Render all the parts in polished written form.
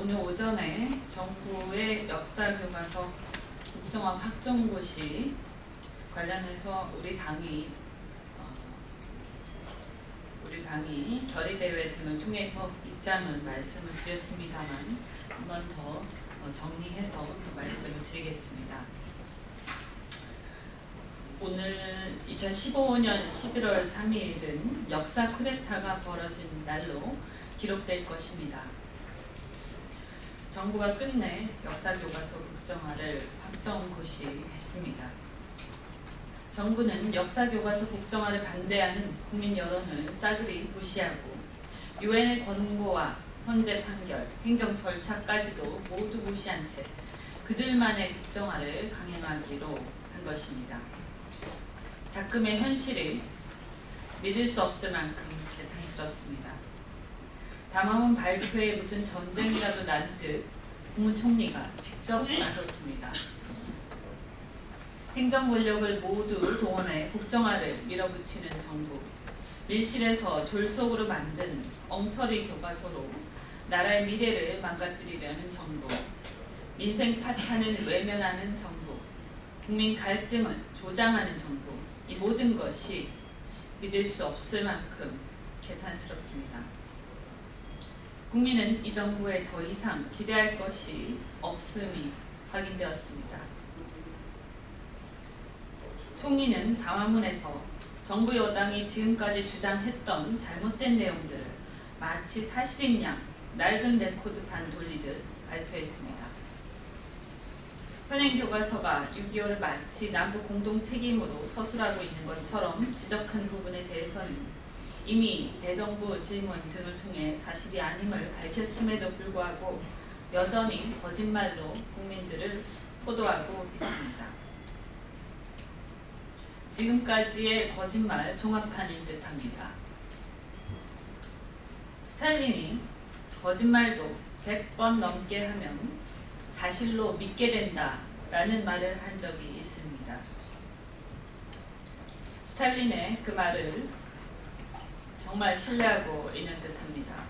오늘 오전에 정부의 역사교과서 국정화 확정고시 관련해서 우리 당이 결의대회 등을 통해서 입장을 말씀을 드렸습니다만 한 번 더 정리해서 또 말씀을 드리겠습니다. 오늘 2015년 11월 3일은 역사 쿠데타가 벌어진 날로 기록될 것입니다. 정부가 끝내 역사교과서 국정화를 확정고시했습니다. 정부는 역사교과서 국정화를 반대하는 국민 여론을 싸그리 무시하고 유엔의 권고와 헌재 판결, 행정 절차까지도 모두 무시한 채 그들만의 국정화를 강행하기로 한 것입니다. 작금의 현실이 믿을 수 없을 만큼 개탄스럽습니다. 담화문 발표에 무슨 전쟁이라도 난 듯 국무총리가 직접 나섰습니다. 행정 권력을 모두 동원해 국정화를 밀어붙이는 정부, 밀실에서 졸속으로 만든 엉터리 교과서로 나라의 미래를 망가뜨리려는 정부, 민생 파탄을 외면하는 정부, 국민 갈등을 조장하는 정부, 이 모든 것이 믿을 수 없을 만큼 개탄스럽습니다. 국민은 이 정부에 더 이상 기대할 것이 없음이 확인되었습니다. 총리는 담화문에서 정부 여당이 지금까지 주장했던 잘못된 내용들을 마치 사실인 양 낡은 레코드판 돌리듯 발표했습니다. 현행 교과서가 6.25를 마치 남북 공동 책임으로 서술하고 있는 것처럼 지적한 부분에 대해서는 이미 대정부 질문 등을 통해 사실이 아님을 밝혔음에도 불구하고 여전히 거짓말로 국민들을 포도하고 있습니다. 지금까지의 거짓말 종합판인 듯합니다. 스탈린이 거짓말도 100번 넘게 하면 사실로 믿게 된다라는 말을 한 적이 있습니다. 스탈린의 그 말을 정말 신뢰하고 있는 듯합니다.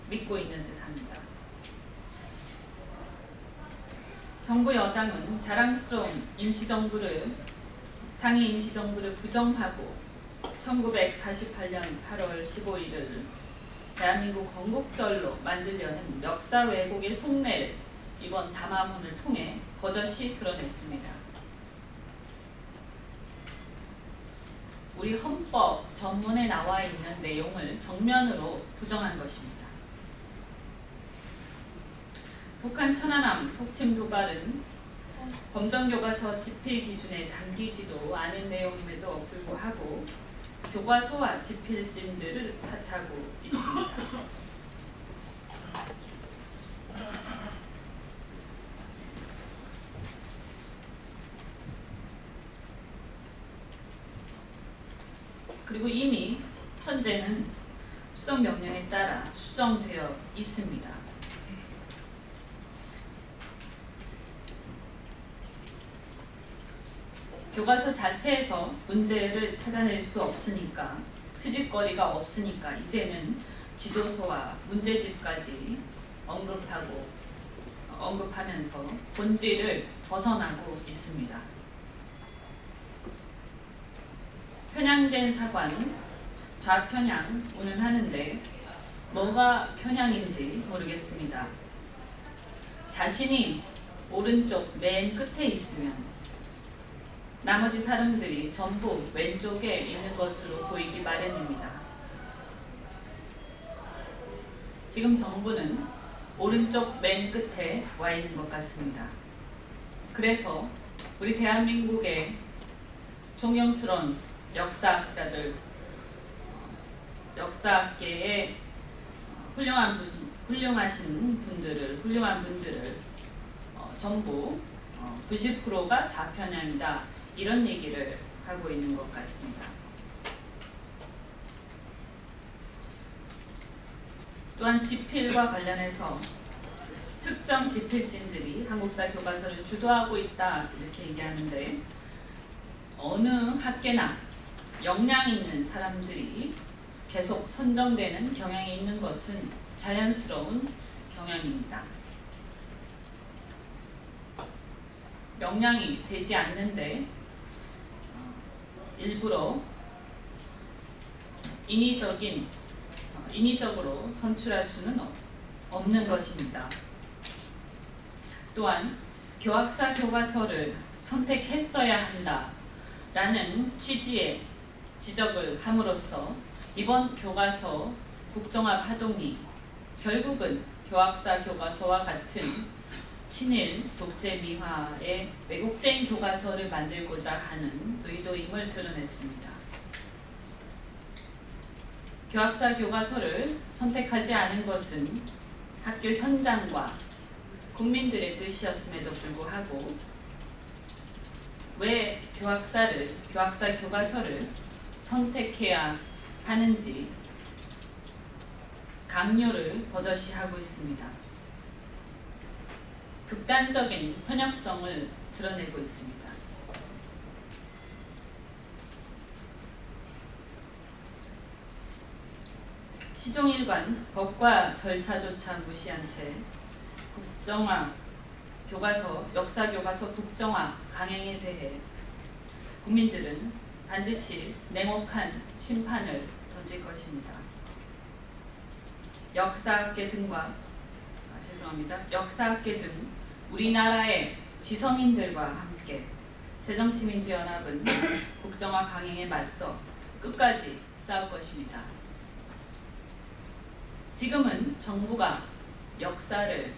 믿고 있는 듯합니다. 정부 여당은 자랑스러운 상위 임시정부를 부정하고 1948년 8월 15일을 대한민국 건국절로 만들려는 역사 왜곡의 속내를 이번 담화문을 통해 버젓이 드러냈습니다. 우리 헌법 전문에 나와 있는 내용을 정면으로 부정한 것입니다. 북한 천안함 폭침 도발은 검정교과서 집필 기준에 담기지도 않은 내용임에도 불구하고 교과서와 집필진들을 탓하고 있습니다. 그리고 이미 현재는 수정명령에 따라 수정되어 있습니다. 교과서 자체에서 문제를 찾아낼 수 없으니까, 트집거리가 없으니까 이제는 지도서와 문제집까지 언급하면서 본질을 벗어나고 있습니다. 편향된 사과는 좌편향 운운하는데 뭐가 편향인지 모르겠습니다. 자신이 오른쪽 맨 끝에 있으면 나머지 사람들이 전부 왼쪽에 있는 것으로 보이기 마련입니다. 지금 정부는 오른쪽 맨 끝에 와 있는 것 같습니다. 그래서 우리 대한민국의 존경스러운 역사학자들, 역사학계의 훌륭한 분들을 전부 90%가 좌편향이다, 이런 얘기를 하고 있는 것 같습니다. 또한 집필과 관련해서 특정 집필진들이 한국사 교과서를 주도하고 있다, 이렇게 얘기하는데 어느 학계나 역량 있는 사람들이 계속 선정되는 경향이 있는 것은 자연스러운 경향입니다. 명량이 되지 않는데 일부러 인위적으로 선출할 수는 없는 것입니다. 또한 교학사 교과서를 선택했어야 한다라는 취지의 지적을 함으로써 이번 교과서 국정학 하동이 결국은 교학사 교과서와 같은 친일 독재 미화의 왜곡된 교과서를 만들고자 하는 의도임을 드러냈습니다. 교학사 교과서를 선택하지 않은 것은 학교 현장과 국민들의 뜻이었음에도 불구하고 왜 교학사 교과서를 선택해야 하는지 강요를 버젓이 하고 있습니다. 극단적인 편협성을 드러내고 있습니다. 시종일관 법과 절차조차 무시한 채 국정화 교과서, 역사 교과서 국정화 강행에 대해 국민들은 반드시 냉혹한 심판을 던질 것입니다. 역사학계 등 우리나라의 지성인들과 함께 새정치민주연합은 국정화 강행에 맞서 끝까지 싸울 것입니다. 지금은 정부가 역사를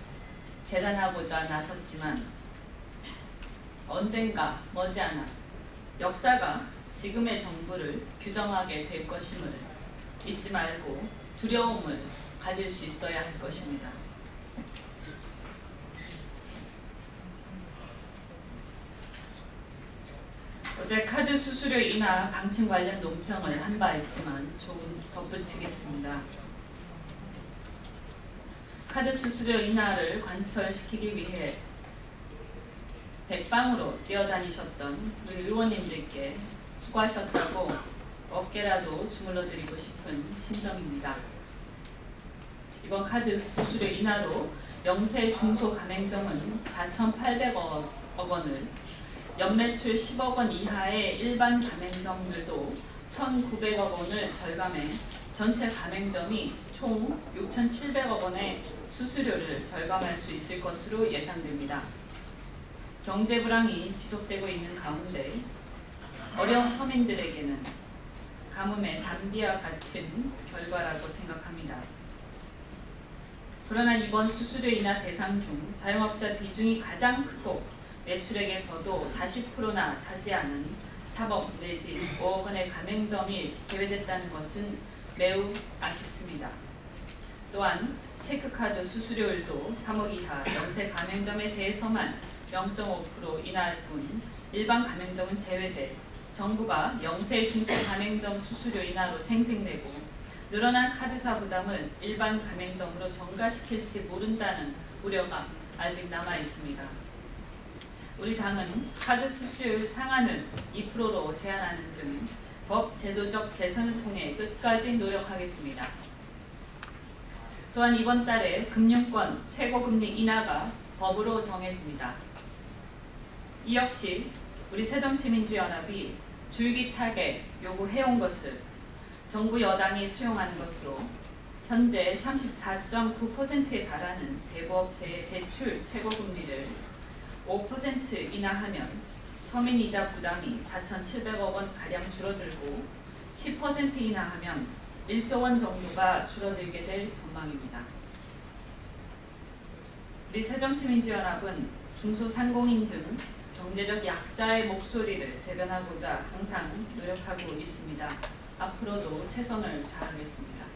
재단하고자 나섰지만 언젠가 머지않아 역사가 지금의 정부를 규정하게 될 것임을 잊지 말고 두려움을 가질 수 있어야 할 것입니다. 어제 카드 수수료 인하 방침 관련 논평을 한 바 있지만 조금 덧붙이겠습니다. 카드 수수료 인하를 관철시키기 위해 백방으로 뛰어다니셨던 우리 의원님들께 수고하셨다고 어깨라도 주물러드리고 싶은 심정입니다. 이번 카드 수수료 인하로 영세 중소 가맹점은 4,800억 원을, 연매출 10억 원 이하의 일반 가맹점들도 1,900억 원을 절감해 전체 가맹점이 총 6,700억 원의 수수료를 절감할 수 있을 것으로 예상됩니다. 경제 불황이 지속되고 있는 가운데 어려운 서민들에게는 가뭄의 단비와 같은 결과라고 생각합니다. 그러나 이번 수수료 인하 대상 중 자영업자 비중이 가장 크고 매출액에서도 40%나 차지하는 3억 내지 5억 원의 가맹점이 제외됐다는 것은 매우 아쉽습니다. 또한 체크카드 수수료율도 3억 이하 연세 가맹점에 대해서만 0.5% 인하할 뿐 일반 가맹점은 제외돼 정부가 영세 중소 가맹점 수수료 인하로 생색내고 늘어난 카드사 부담을 일반 가맹점으로 전가시킬지 모른다는 우려가 아직 남아 있습니다. 우리 당은 카드 수수료율 상한을 2%로 제한하는 등 법 제도적 개선을 통해 끝까지 노력하겠습니다. 또한 이번 달에 금융권 최고금리 인하가 법으로 정해집니다. 이 역시 우리 새정치민주연합이 줄기차게 요구해온 것을 정부 여당이 수용한 것으로 현재 34.9%에 달하는 대부업체의 대출 최고금리를 5% 인하하면 서민이자 부담이 4,700억 원 가량 줄어들고 10% 인하하면 1조 원 정도가 줄어들게 될 전망입니다. 우리 새정치민주연합은 중소상공인 등 경제적 약자의 목소리를 대변하고자 항상 노력하고 있습니다. 앞으로도 최선을 다하겠습니다.